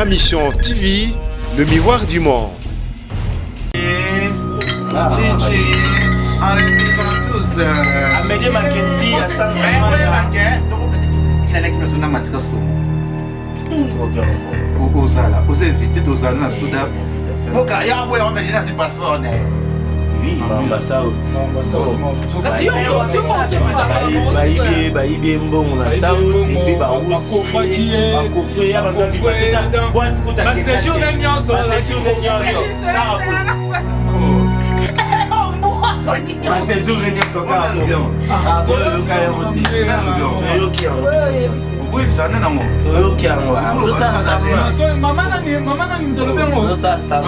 Ma Mission TV, le miroir du monde. Chichi, enlève tous. Amédée Mackenzie, à San il a qui me sonne matika so. Ozala, vous évitez d'Ozala na Soudan. Boka, ya boy, on met là sur passeport né. Oui, ambassade. Baïbi mbongo na Saudi, puis ba Rusi, bakofe ya banda bibata. Boîte kuta. Ba séjour na nyonso, la séjour na nyonso. Ma séjour na nyonso ka bien. Ah, bon, le cas est monté. Yo ki Oui, ça n'a pas. Yo ki ango. Ça ça. Maman nani tolobengo. Ça ça.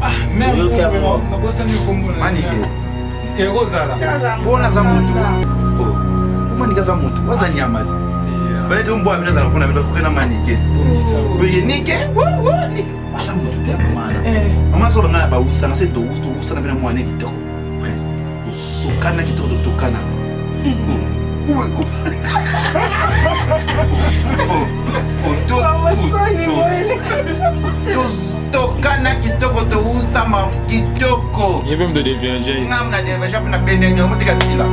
Ah, merde. Yo ki ango. Nakosa ni kombo. Manike. Kozala. Bona za muntu. Oh. Manika za muntu. Waza nyama. Bale to mbwa binazala kuna binda kukena manike. Oye nike. Nike. Waza muntu te mama. Mama so bangana ba usana se do usana bina mwana kitoko. Prince. Sokana kitoko tokana. Tokana kitoko to usama kitoko. Il veut me donner des vianges. Namna de veja na benenyo mutika sila.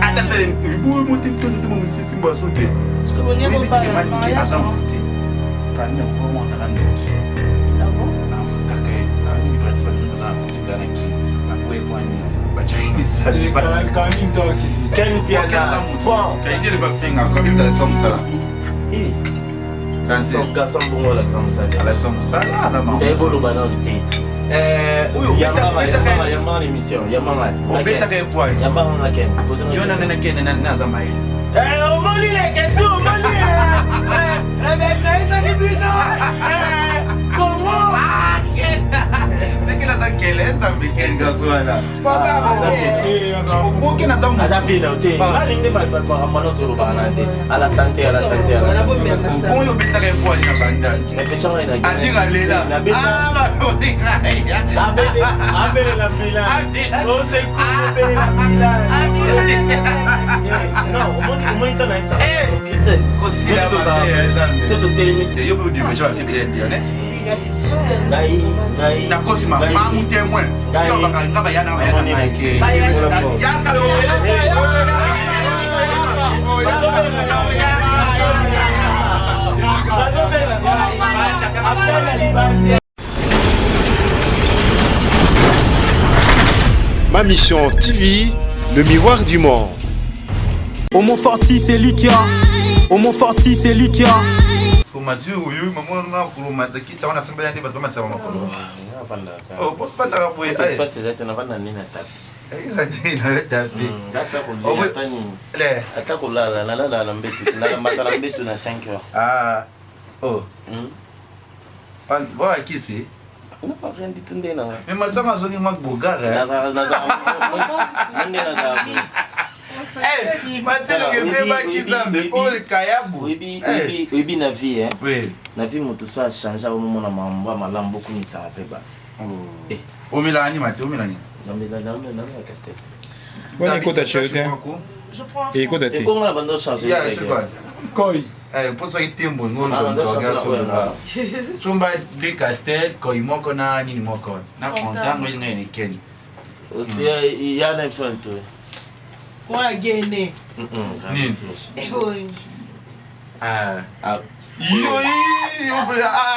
Ata fele bu muti presente mo sisi mba sote. Parce que vous n'avez pas la manike azan fute. Kanya ko mo sa kanya. D'abord. Na futa kai na ni presente mo sa fute dana ki. Na kwe kwani ba chaini sali ba. Quand talk. Quel piano fort. Kai je le ba finga ko bi ta som sala. Eh. Sanse. Son garçon pour moi là comme ça. Ala som sala na ma. T'es beau banal té. Yamma l'émission, Yamma. Obeta kai point. Yamma na ken. Yo na na ken na za mai. O moli le que tu moli. Mais ça qui bino. Comment? Nekela za kelenza mbikenza swala. Baba. Boke na za mu. Ada vina uti. Alinde ba amano turu bana te. Ala santé, ala santé, ala santé. Oyo beta kai point na banda. Na pechanga ina. Andinga lela. Ah, ba odinga ya. Abele la bila. O se kubele la bila. Non, omoni tana isa. Christelle. Kosila ba ya zambe. C'est to télémite. Yo bu du veja fi bi internet. Nai. Na kosima mamu témoin. Yo ba ka ngaba yana ba yana mai. Ba ya ka lo. Ma Mission TV, le miroir du monde. Au Mont Forti, c'est lui qui a. Au Mont Forti, c'est lui qui a. Mathieu uyu maman na kulu mazaki taona sambela ndi batoma tsama makolo. Oh, boss banda ka boy. Ai. Space zate na bana nini ata. Isa ndina tafi. Ngata kulia tani. Le. Ata kulala la mbetu na mbaka mbetu na 5 heures. Ah. Oh. An bo akisi. On pas rien dit ndena. Mais matsama zo ni makbogara. Na. Eh, matelo ke beba kizambe ko le kayabu. Oui, na vie hein. Oui. Na vie moto soit changer au moment na mambo malamu beaucoup ni ça peba. Eh, omilani mati omilani. Na castel. Bon, écoute, Je prends. Et écoute, Et comment la bande changer? Ya, tu vois. Koi. Poso itembo ngolo ngoga Chumba de castel ko imoko na nini moko. Na fontango ile ngene ken. Aussi il y a une option tout. Moi, gagné. Nini? Ah. Yo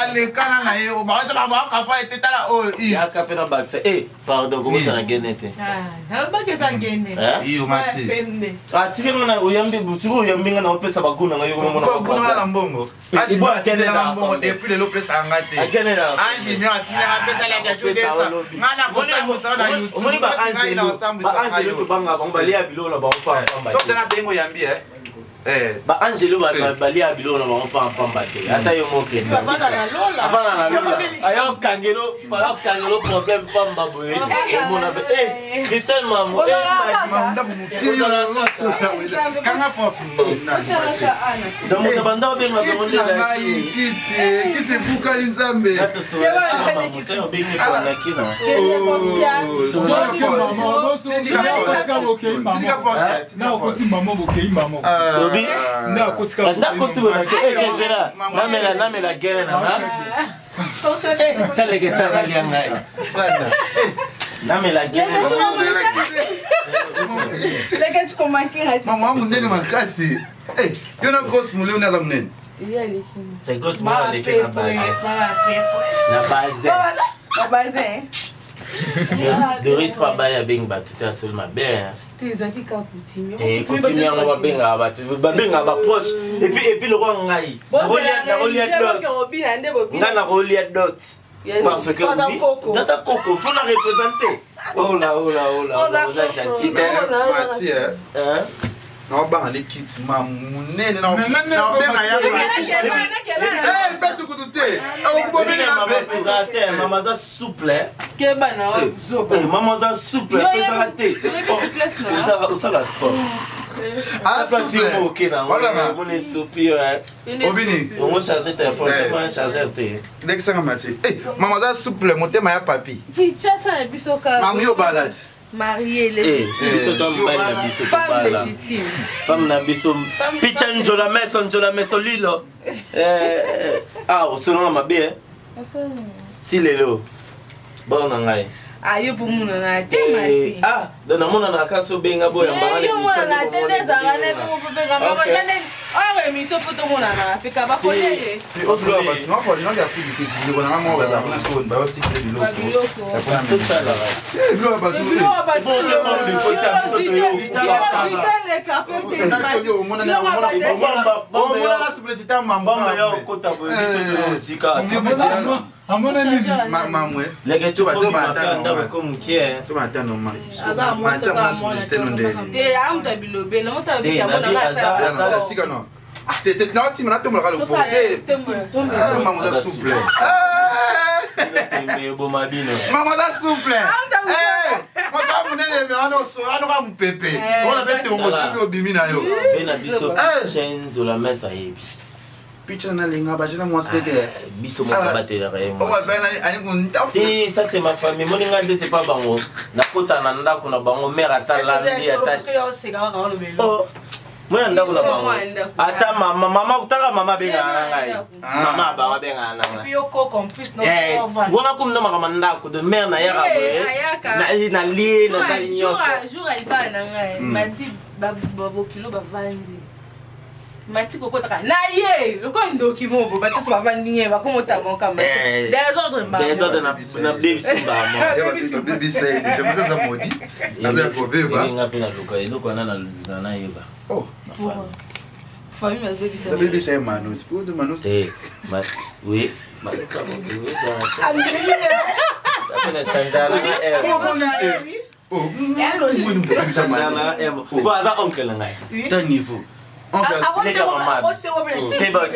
ale kana na yo ba sa ba ka pa etala o i. Ya ka pena back say pardon comment ça na genete. Ah, ba ke sa gagné. Iyo mati. Ah tike ngana uyambi butigo uyambi ngana opesa bakuna ngayo ngona. Bakuna na mbongo. Aji ba tele na mbongo depuis le lopesa ngate. Agene na. Anji mi atile na pesa la ya chudesa. Ngana ko sa na YouTube. Omoni ba anje lo. Ba anje lo to banga ba mbali bilo na ba mpa mpa. So tena bengo yambi Ba Angelo balia bilona ba mpa pamba te ata yo mo Christ Avana na lola ayo kangelo para kangelo problème pamba boye e mona Christelle maman manda bumukio kanga pofu donc na banda be ma demande la kiti buka nzambe ata so maman bengi kwa na kina Maman, lobi Na kotika. na kotika kezela namela gere na taleke changa lianga namela gere Leke tu komakira. Mama munene makasi. Yo na grosse moulé on a munene. c'est grosse moi leke na base Na base. Doris pa baya beng batu ta seul ma belle Tezaki ka coutume. continue ngo babenga batu babenga ba proche et puis le roi ngai ngana rolia dot parce que dans un coco faut la représenter oh là on a gentil hein Non, bah, les kits, ma mounée, non, ben, maman ça souple maman ça souple ça la sport ah ça c'est ok là on est soupir Obini on va charger téléphone on va charger té dès que ça m'a dit maman ça souple monter ma papi Ticha ça et puis soka. maman yo balade Marié légitime. Femme légitime. Femme na biso picha njola meso lilo ah selon ma bien si lelo bon ngai Ayo pour mon na temati. Ah dona mona na kaso benga boya mbanga yo mona teneza ngane mo bega mama ngane awe mi so photo mona na fika ba koleye. o blo ba tu ma fo na fi ci ci ko na mo ba na ko ba o ti le lo ko blo ba tu Amona ni mamwe leke tu batanda ko mkie to batanda ma Aga mo ta ma subsiste no ndeni eh am ta bilobe no ta bi ya mona na ça sika no te na ti na to mo ka lo ko maman da souple mais bon mabino maman da souple mo ta mo ne me ano so ano ka mu pepe ona bete o mo tubi obimi na yo vena biso chenzo la mesa yebi picha na linga ba jina mo sede biso mo batela re mo va na ani ko ntafu ça c'est ma famille mon nga ndete pa bango na kota na ndako na bango mère atalandi atati oh moi ndako na bango ata mama kutaka mama benga ngai mama ba benga ngai puis ko complice no wana kumna mama ndako de mère na yaka boye na lie na tali nyoso jour alipa na ngai mati babo kilo bavandi mati koko taka na ye loko ndoki mobo bato ba vandinye ba komota bon kama des ordres na baby simba mo baby say je me ça modi na za ko beba nga pena luka eloko na yeba oh famille ma baby say baby say manus pour de manus oui ma apena chanjala oh mon baza oncle ngai ta niveau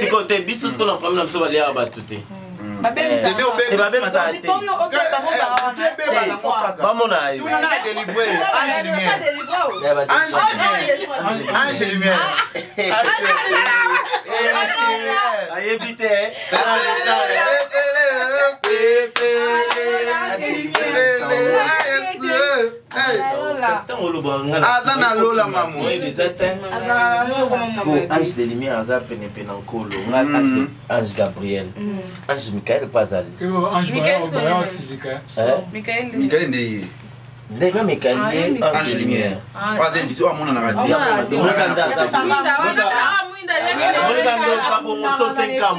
siko te biso siko na famille na biso balia batute bamona Ange lumière ayebi te azana lola mamu ange de lumière aza pene pene nkolo ange Gabriel ange Michael Pazali Michael ndeye ndenge Michael ange de lumière waze ndizo amona na radio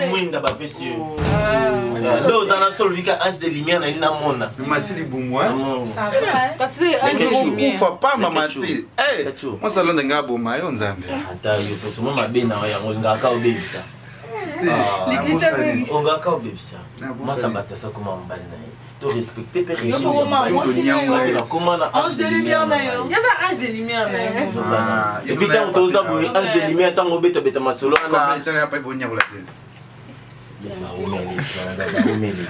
mwinda bapesi ndo ozana solo bika ange de lumière na lina mona matili bumwa kasi ange de lumière kufa pa mama ti mo salonde ngabo mayo nzambe ata yo poso mo mabena yango ngaka obebisa ongaka obebisa masa batasa koma mbali na ye to respecter pe régime ange de lumière na yo yaza ange de lumière na yo et puis tant que oza boye ange de lumière tant obeta beta masolo na tele pa bonya la tele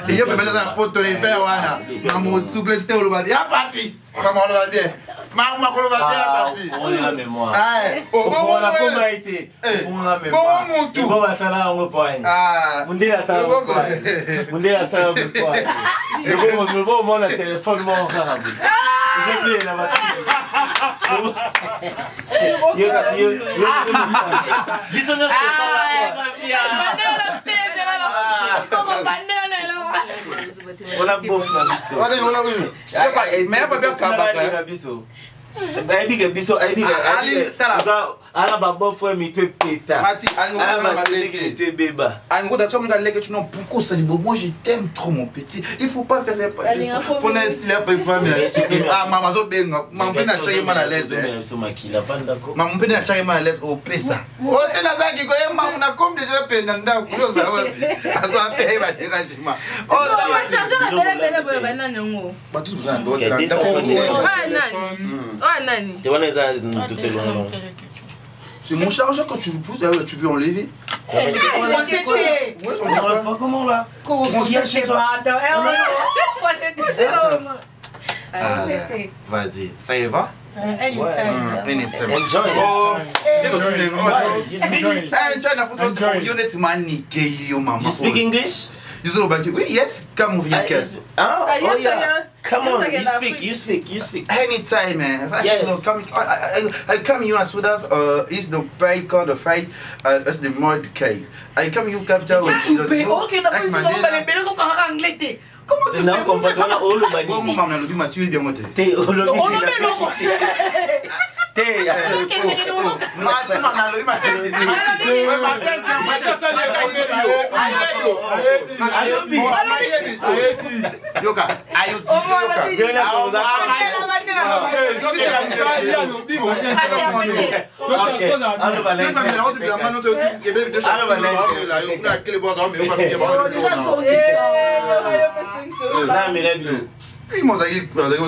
iyo bebe na poto ni pe wana mamu souple c'était au ya papi comment on va bien mamu ko va bien papi on la mémoire on la comment été on la mémoire bon va sala on point munde ya sala munde ya sala point le bon mon téléphone mon rabi j'ai oublié la batterie ala babo fo mi te peta Mati, beaucoup ça dit moi je t'aime trop mon petit. Il faut pas faire ça. Pour un style un peu femme. Ah maman zo benga. Maman pena chaye mal à l'aise. Maman pena chaye mal à l'aise au pesa. Oh tena zaki ko maman na comme déjà pena nda ko za wapi. Azo ape ba dérangement. Oh on va charger la belle boy banana ngo. Pas tous besoin d'autres. Ah nani. Tu vois les tout est loin. C'est mon chargeur quand tu le pousses, tu peux enlever. Comment là? Vas-y, ça y va? You speak English? Oui, yes, come over here. Oh yeah. Come on, you speak. Anytime, man. Yes. I come you as well. Is the pay called the fight as the mud cave. I come you capital. Okay, comment tu non, comme pas ça, on le banit. Comment maman le dit Mathieu bien monté. T'es on le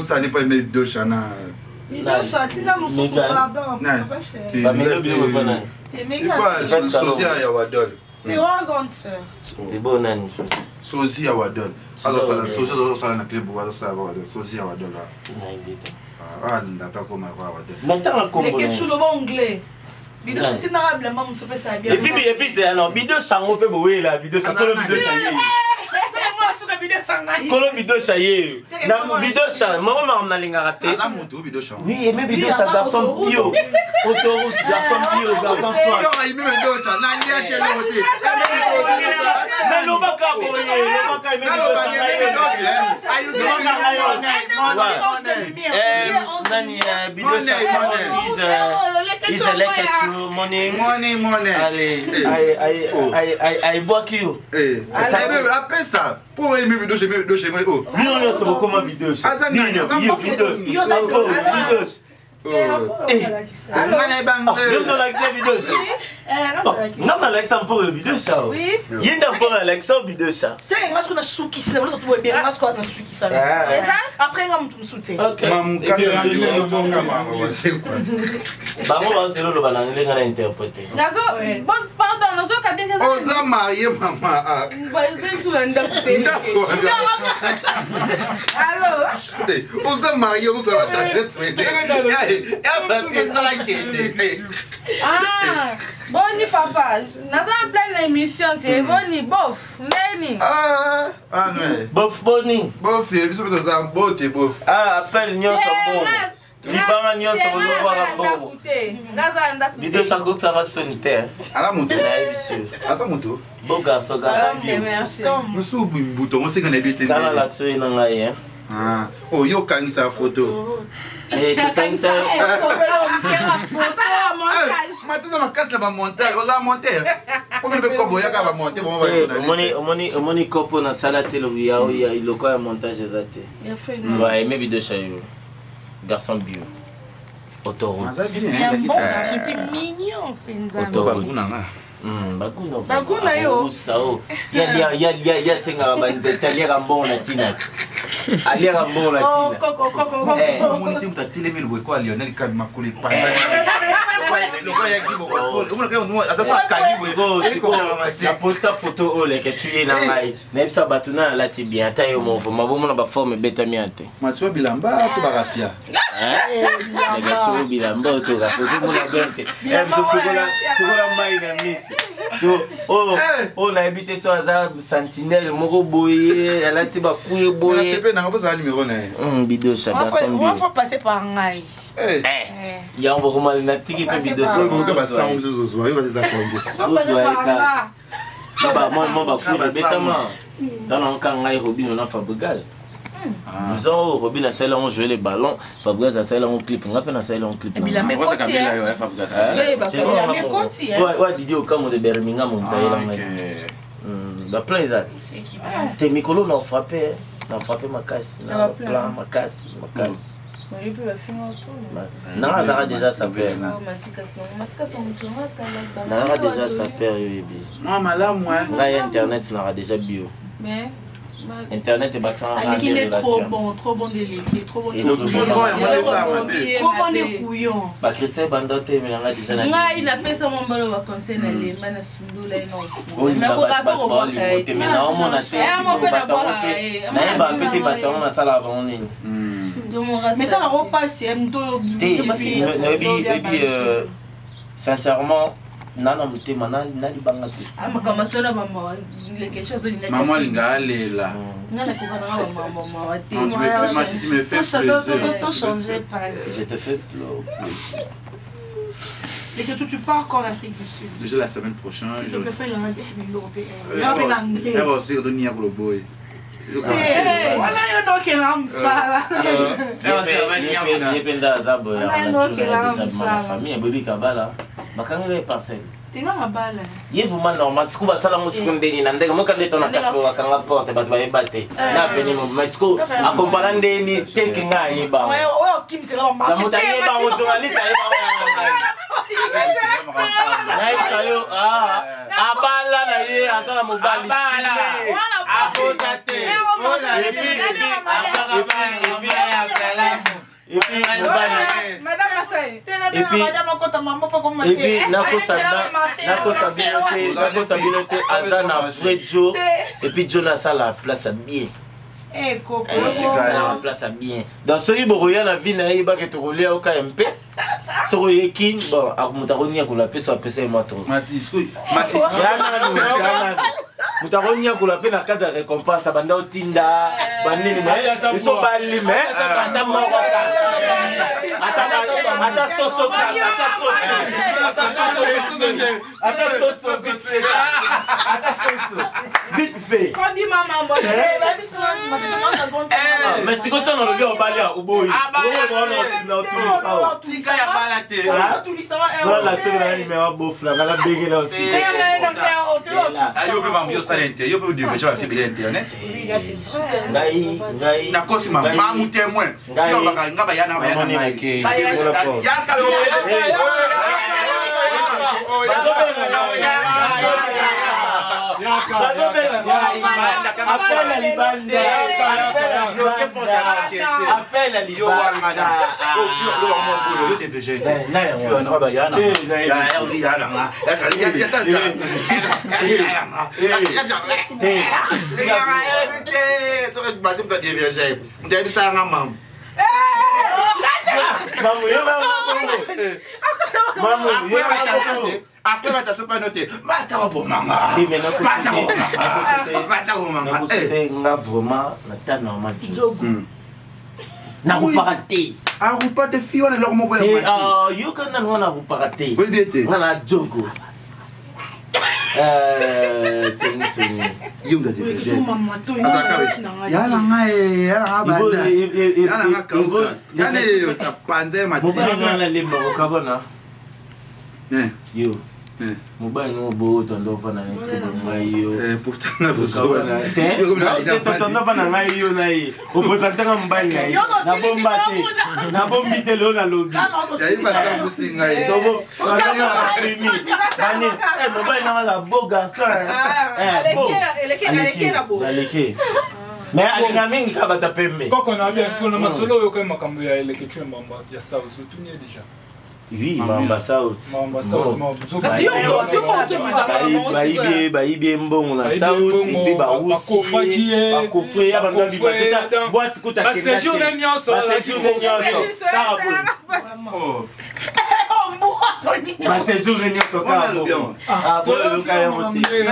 ça n'est pas aimé de Chana. Il a chanté là, mon souffle pardon. Pas cher. C'est pas social à Wadol. C'est une grande soeur. C'est bon, Nani. Sosie à Wadol. Alors, ça, la sosie, ça, la clé pour voir ça, sosie à Wadol. Ah, n'a pas comme à Wadol. Maintenant, comment? Les ketchup anglais. Bido chanté n'a pas mon souffle ça bien. Et puis, c'est alors, Bido Sango peut bouer là, Bido Sango, Bido Sango. Kolo bido chaye. Na bido cha, maman m'a linga raté. La moto bido cha. Oui, mais bido cha garçon bio. Autoroute garçon bio, garçon soin. Non, il met bido cha, na lia quel côté. Mais lo baka boye, lo baka mais bido cha. Ayu Nani bido cha is a leketchu money. Allez, I book you. Appelle ça. Pour aimer vidéo chez moi. Oh. Non, c'est beaucoup ma vidéo. Ah, Bonnie papa, nous avons plein d'émissions que Bonnie, bof, Lenny. Ah, non. Bof, Bonnie. Bof, il faut que ça botte, bof. Ah, appelle Nyon Sabon. Libanga Nyon Sabon, on va rapporter. Vidéo Sango, ça va sonner. À la moto. À la moto. Bon garçon, Merci. Nous sommes un bouton, on sait qu'on habite. Ça va là-dessus, non, là, ah, oh, yo, quand il sa photo. Eh, tu sais, ça. Maintenant, ma casse là-bas montage, on va monter. Comment on peut coboyer quand on va monter, on va journaliste. Omoni kopo na sala telo ya oya iloko ya montage ezate. Ouais, mais vidéo chayo. Garçon bio. Autoroute. C'est plus mignon, Autoroute. Baguna yo. Sao. Ya senga bandeta lera mbona tina. Alera mbona tina. Coco. On était tout à télémil ou quoi Lionel quand m'a collé pas. La posta photo ole que tu es na ngai. Na bisa batuna la tibia ta yo mo mabomona ba forme beta miate. Mathieu Bilamba to barafia. Mathieu Bilamba to ga photo mo la bente. Em to sugola mai na misu. On a habité sur Azar Sentinelle, Moro Boye, elle a été bakoué Boye. C'est pas un numéro. Vidéo Chaba. On faut passer par Ngaï. Il y a un moment où on a tiré une vidéo Chaba. On va passer par Ngaï. Moi, dans le cas où Robin on a Fabregas. Nous avons Robin a celle on joué les ballons, Fabregas a celle on clip, on a peine à celle on clip. Il a mes côtés. Il a mes côtés. Ouais, Didier au camp de Birmingham, on taille la plein de tes micros n'ont frappé ma casse, plein ma casse. Non, ça a déjà sa paire. Non, déjà sa paire. Non, madame, moi. Là, Internet, ça aura déjà bio. Internet est bâti en il est trop bon de l'équipe, trop bon de couillons. Bah, Christelle Bandote, mais on a déjà. Il a fait ça, mon ballon va conseiller les manas sous l'eau, là, non. Mais pour rapport au mais non, on a fait un petit bâton, on a ça là, on est. Mais ça, la repasse, c'est un sincèrement, nana mutema nali bangati kama sona mama quelque chose ni maman linga lela nana ko kana mama wate tu me fais plaisir je te fais plaisir. Et que tu pars quand l'Afrique du Sud déjà la semaine prochaine je te fais l'Européen elle va aussi revenir pour le boy voilà yo no ke la msala yependa zabo ya famille bébé kabala bakangile parcelle tinga mabala yevuma normal sikuba sala musiku ndeni na ndenge moka leto na kaso bakanga porte bato bayebate na veni mo masiko akompara ndeni teke ngai ba oyo kimsela ba marché na mutaye ba o journaliste ayeba ngai sayo abala na ye atala mobali akotate et puis madame Masai et puis nakosabinote azana vrai Joe et puis Jonas a la place à bien la place à bien dans ce livre la vie na iba que tu rouler au KMP so yekin bon akumutaronia kula pesa pesa moto mutaronia kula pena kada récompense banda otinda bandini mais so bali mais ata moko ata soso vite fait quand dit maman bon mais si quand on le bali a uboyi voilà c'est la numéro bof là la bégé là aussi yo pe mamio salente yo pe diverger va faire internet ngai na kosi mama mu témoin fio baka ngaba yana ngai ya ka après va t'asseoir pas noter mata bo manga mata bo manga nga vraiment na ta normal jogo na kupakate akupate fio na lokho mo boya yo kana ngana kupakate boyete ngana jogo c'est yo mza diverger yana ngai yana banda yana ngakauka yana yo tapanze mati mobana lemba ukabona yo Eh. Mobile no bo tondo fana ni ngai yo. Pourtant na bozo. Tondo fana ngai yo nai. Opotanga mobile ngai. Na bomba te. Na bombite lo na logi. Ya iba sa musinga ye. Tobo. Bani. Mobile na la boga sa. Aleke. Mais alina mingi kabata pembe. Koko na bien siko na masolo yo kwa makambo ya eleke chwembamba ya South tunie déjà. Oui, Mamba South. Mamba South, bayibi mbongo na South, ibi barusi, bakofre ya banda bibateta, boîte kuta kenate. Basejourne nyonso. Basejourne nyonso. Tarabu. Ma séjour réunion soka bon. Ah bon yo ka monter.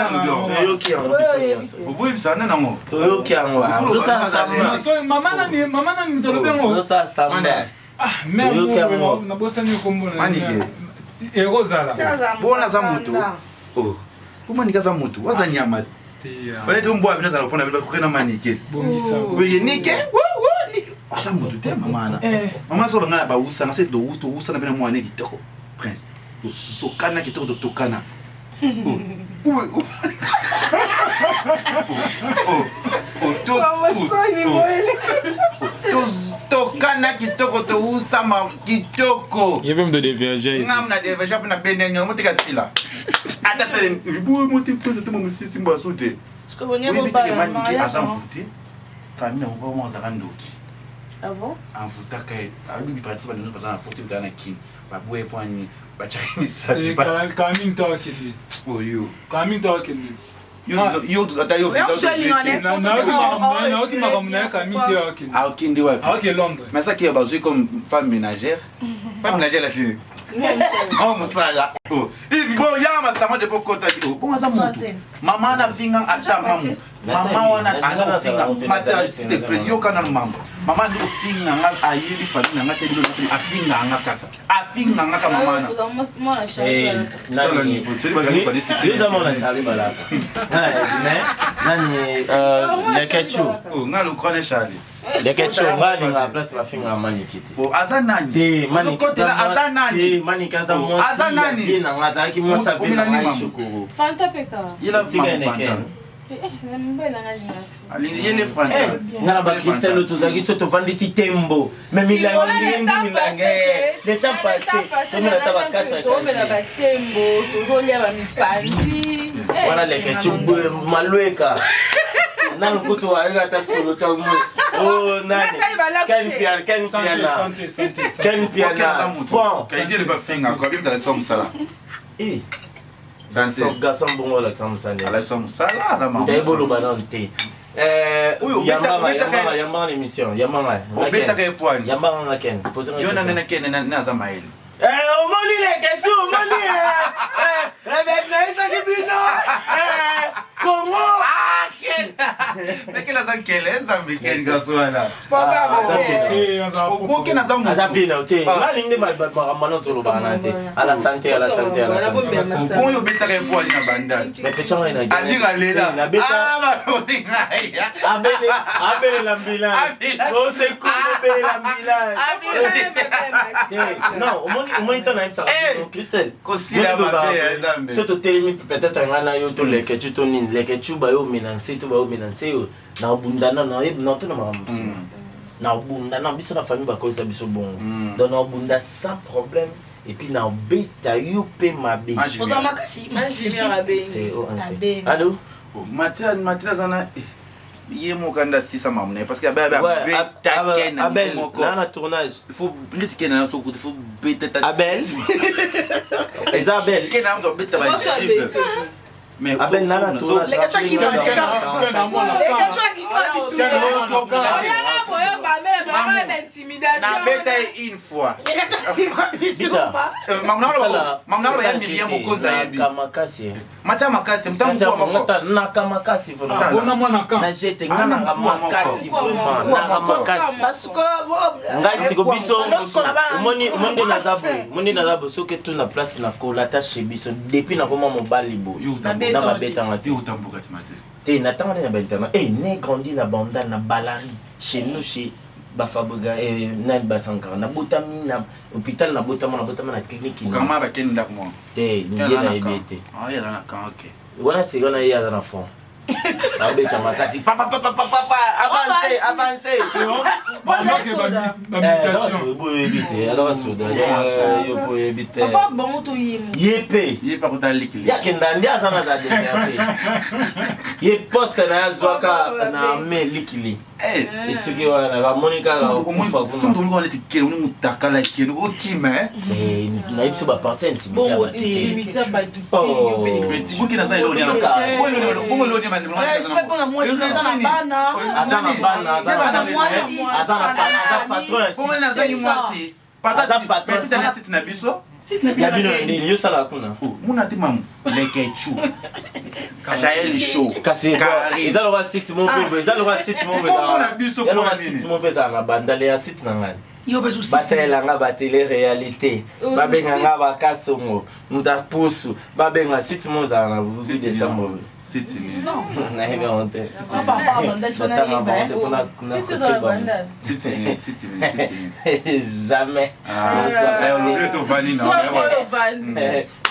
Yo ki en biso. Oboyi sana nango. To yo ki en wa. Zo sa samba. So mama nani to bengo. Zo sa samba. Ah merde na bossa ni kombo na. Manike. Erozala. Bona za moto. Oh. Kuma nikaza moto. Waza nyama. Bale to mbwa bina za kupona bina kukena manike. Bongisa. Oye nike. Nike. Waza moto te mama na. Mama so ngana ba usa na se do usa na bina mwana kitoko. Prince. Sokana kitoko tokana. Tokana kitoko to usama kitoko. Il veut me donner verger ici. Ngam na deveja na benenyo mutika sila. Ata se ibu muti pose te mo sisi mba sote. Parce que vous n'avez Oui, pas mais la manike mariage. azan futé. Famille na ko mo zaka ndoki. Ah bon? En futa kai, abi bi participe na pas na porter dans na kin. Ba boye poani, ba chakini sa. Kaming tawa kidi. Oh yo. Kaming tawa kidi. Yo ata yo Wewe mswali ngone. Na oti makamuna kaming tawa kidi. Ah okindi wapi? Ah ok Londres. Mais ça qui est basé comme femme ménagère. Femme ménagère là c'est. Oh musala. Oh. If bon ya masama de pokota ki. Bon aza mutu. Mama na finga ata mamu. Mama wana ana finga mata s'il te plaît yo kana mama. Mama ndi finga nga ayeli famille nga tebilo na afinga nga kaka. Afinga nga kama mama na. Eh, nani? Ndio mwana shali balaka. Nani lekechu. Oh nga lo kone shali. Lekechu ngani nga place bafinga manikiti. Oh aza nani? Eh, manikiti aza nani? Eh, manika za mwa. Aza nani? Na ngata ki mwa sa vina na shukuru. Fanta peka. Ila Tigane mama ken. Mbela ngani ngaso. Ali yele fanta. Ngana ba Christelle tozaki so tovandisi tembo. Mais milangi milangi. Le temps passé. Tome na taba kata. Tome na ba tembo, tozolia ba mipanzi. Wana lekechu malweka. Nani kutu wa ta solo ta mu. Oh nani. Ken piana. Ken piana. Bon. Kaidi le ba finga ko bi tala som sala. Eh. Santé. Son garçon bon la som sane. Ala som sala la mama. Tebolo banante. Yamba l'émission. Yamba. Obeta ke poani. Yamba na ken. Yo na nene ken na za maeli. Omoni lekechu, omoni. Na isa kibino. Kongo. Ken. Mekela za kele nzambe ken gaswana. Oboke na za mu. Aza pina uche. Ngani nde makamano tolo banante. Ala santé. Bon yo beta ke poani na banda. Mais pechanga ina. Andika lela. Na beta. Ah ba oninga ya. Abele la Milan. Oh c'est cool la Milan. Non, omoni tana imsa. Christelle. Kosila mabe nzambe. Soto telemi peut-être ngana yo to lekechu to nini lekechu ba yo minanse to ba yo minanse yo na bundana na yeb na to na mamusi. Na bundana biso na famille ba ko sa biso bon. Donc na bunda sans problème et puis na beta yo pe mabe. Oza makasi, ingénieur abe. Allô? Matia zana ye mo kanda sisa mamne parce que Abel là na tournage il faut plus qu'il na so il faut beta ta Abel Isabelle kena ndo beta ba mais Abel na tournage na beta une fois mamna ya ni mo koza yebi kamakasi Matia makasi mtamu kwa mako na kamakasi vraiment Bona mwana ka. na jete ngana kamakasi vraiment na kamakasi ngai tiko biso omoni na zabo soki tu na place na kolata chez biso depuis na koma mobali bo na babetanga te yo utambuka timate te na tanga na ba internet né grandi na banda na balari chez nous chez bafabuga na basankara na botami na hôpital na botama na clinique kama ba kenda ko te ndiye na ebete ah ya na kan OK wana sigona ya na fond abeta masasi papa avancez Mama ke habitation. Boy ebite alors soda yo boy ebite Papa bon to yimo. yepe ye pa kota likili yakenda ndi azana za deserte ye poste na zwaka na me likili isuki wana ba monika ga kufa kuma tout monde on est on mutakala kino okime na ibso ba partie intime Bon, ba intimité ba du Oh. petit buki na za iloni aka bongo loni ma je peux pas moi si dans la bana. azana bana azana patron bongo na za ni mwasi pata pesi na site na biso Ya bino nini yo sala kuna. Muna ti mamu lekechu. Jael show. Kasi ezalo ba site mon pe, ezalo ba site mon pe. Comment biso Ezalo pour ba nini? site mon pe za na bandale ya site na ngani. Yo bezu site. Basalelanga ba télé-réalité. Babenganga ba kasongo, mudapusu, babenga site mon za na buzu de sambo. Site ni. Na hebe honte. Papa bandale fona Jamais. On oublie ton vanille, non?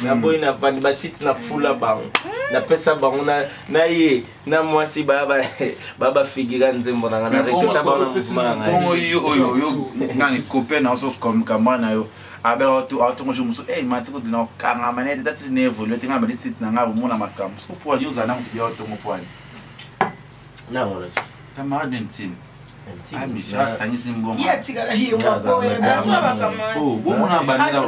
Na boy na vandi ba site na fula bang. Na pesa bang na ye na mwasi baba figira nzembo na na reshota ba na mwana. Songo yo ngani copain na so comme kamana yo. Abe auto ngojo muso matiko dina kanga manete that is never le tinga ba site na ngabo mona makambo. So pour yo zana mtu yo to mopwani. Na ngona. Camarade Ntini. Ah, Michel, ça n'y est pas bon. Il y a tigara hiyo mapo. Oh, bon mon abandon.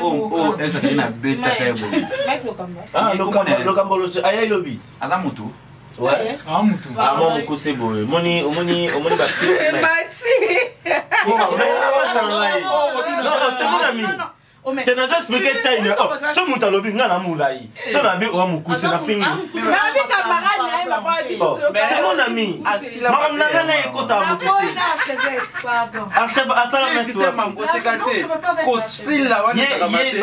Oh, elle s'est une bête très bonne. Mike Lokamba. Ah, Lokamba lo aya lo bit. Ala mutu. Ouais. Ah mutu. Ah mo mukuse boy. Moni ba kilo. Mati. Non, tena za expliquer taille. Oh, so muta lobi ngana mulai. So na bi o mukuse na fini. Na bi camarade na ba ba bi. C'est mon ami. Mam na ngana ekota mukuse. Pardon. Achef atala Tu sais mango sekate. Kosila wana sakamate.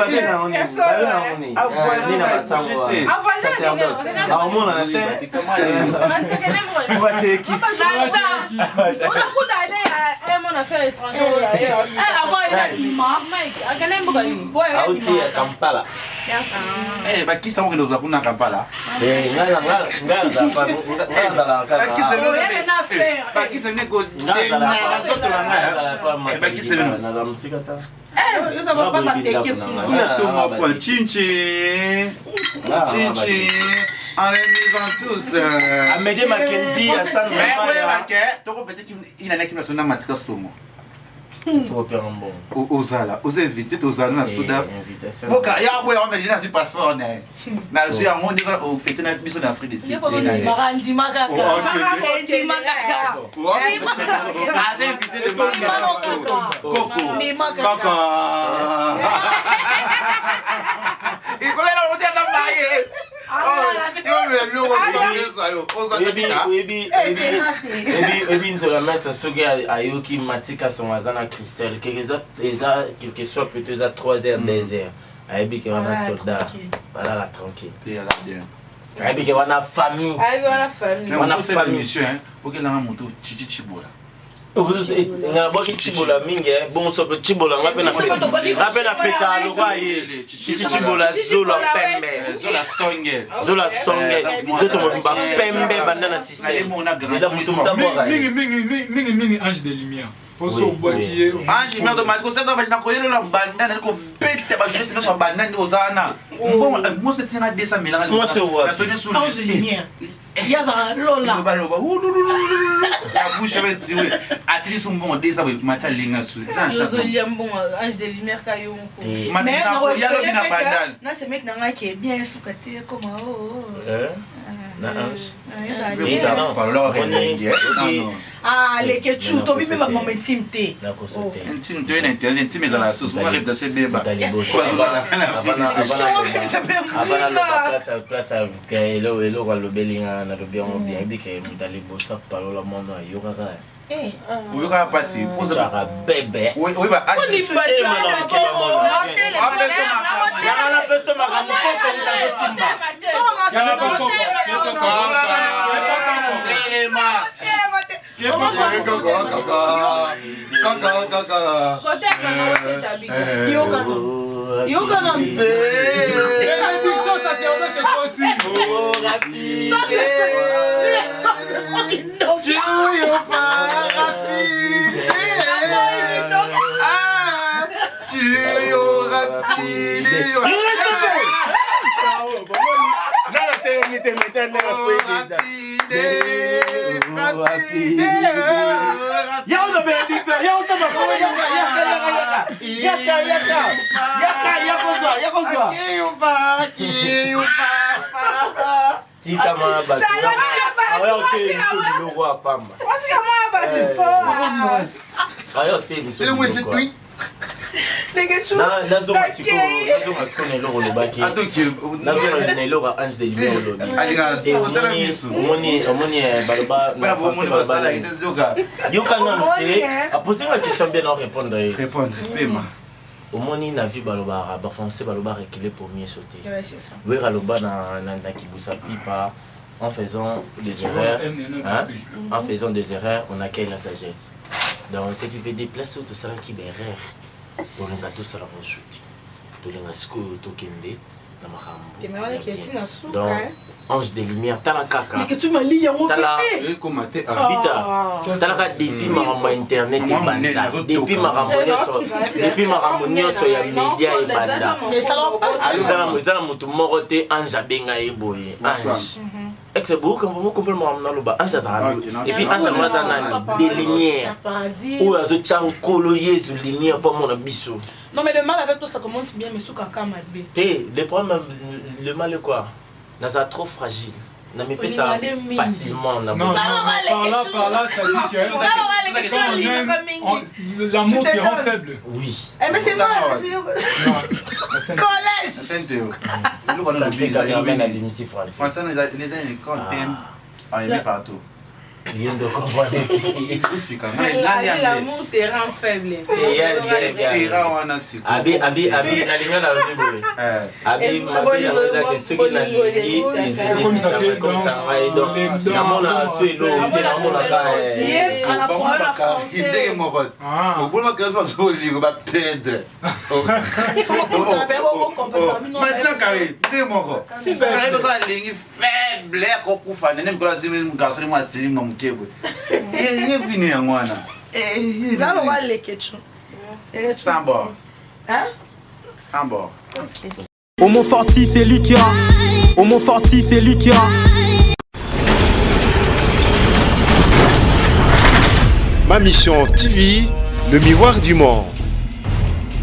Kampala. Eh, ba kisa mo ndoza kuna Kampala. Ngala Ba kisa ne go na zoto la ngaya. Ba kisa ne na za msikata. Yo ça va pas m'attaquer. kuna toma point chinchi. Chinchi. En les misant tous. Amédée Mackenzie Hassan Mais Mapaya. toko peut-être il en a qui me sonne matika somo. Faut faire un bon. Ozala, oza invité tozala na Soudan. Invitation. Boka ya boya on me na sur passeport na. Na sur ya monde ko fêter na biso na Afrique du Sud. Yo ko ndi makaka. Ndi makaka. As invité de Coco. Coco. Et quand elle a monté à marier. Ebi nzola mesa soki ayoki matika son azana Christelle quelque soit peut-être à 3h 2h ayebi ke wana soldat balala tranquille ayebi ke wana famille wana famille monsieur hein pour que la moto chichi chibola nga boki chibola mingi bon so pe chibola ngape na peta lokwa ye chichi chibola zolo pembe zola songe zoto mobimba pembe banda na système zeda mutu mtabora mingi ange de lumière poso boitier ange mais de matiko ça va na koyelo la banda na ko pete ba jeunesse na so banda ni ozana bon moi c'est tina 200 000 moi c'est ouais Ange de lumière. Yaza Lola. La bouche va dire oui. Atrice un bon déjà oui matin linga sous. Ça chanson. Bon ange de lumière kayo ko. Mais il y a le bina bandal. Na ce mec na qui est bien soukate comme na ange ah les que tu to bi me maman intimité na kosote intimité na intime za la sauce on arrive dans ce débat place avec elo kwa lobelinga na robia mo bien bike mutali bossa palola mono ayoka ka oui ka passer pose ça bébé oui ba on dit pas Tika maba. Ayo te nso logo apamba. What's your mama? Ayo te nso. nazonga sikoyo na eloko olobaki nazonga na eloko ange de lumière olobi omoni baloba yokanga te aposenga question bien na répondre omoni na vie balobaka bafonce baloba reculer pour mieux sauter wera loba na kibusa pipa en faisant des erreurs en faisant des erreurs on accueille la sagesse donc ce qui fait déplacer tout ça qui est erreur tolinga tosala mosuti tolinga sikoyo tokende na makambo donc ange de lumière tala kaka talaka depuis makambo ya internet ebanda depuis makambo nyonso ya media ebanda ezala motu moko te ange abenga ye boye ange exe bokomprendre makambo naloba ange azala et puis ange yango aza nani de lumière oyo azotya nkolo yesu lumière mpo amona biso. Non mais le mal avec toi ça commence bien mais sous caca malbé. Le problème le mal est quoi? Naza trop fragile. Na me ça facilement na non, par là ça dit que l'amour qui rend faible. Oui. Mais c'est mal. Collège. C'est Théo. Ça dit quand même à l'université française. Français les années quand même à aimer partout. Rien de comprendre. L'amour te rend faible. Abi na linga na lobi. Abi mabila que ceux qui na lingi c'est comme ça va et donc na mona suelo na mona ka à la première français. Il est mort. Au bout de 15 ans je vais va perdre. Il faut qu'on comprenne. Maintenant carré, il est mort. Carré que ça lingi faible ko kufa nene mkola simi mgasoni mwa slim no mkebo. Vini ya mwana. Zalo wale ketchu. Sambor. Hein? Sambor. OK. Au Mont Forti, c'est lui qui a. Au Mont Forti, c'est lui qui a. Ma mission TV, le miroir du monde.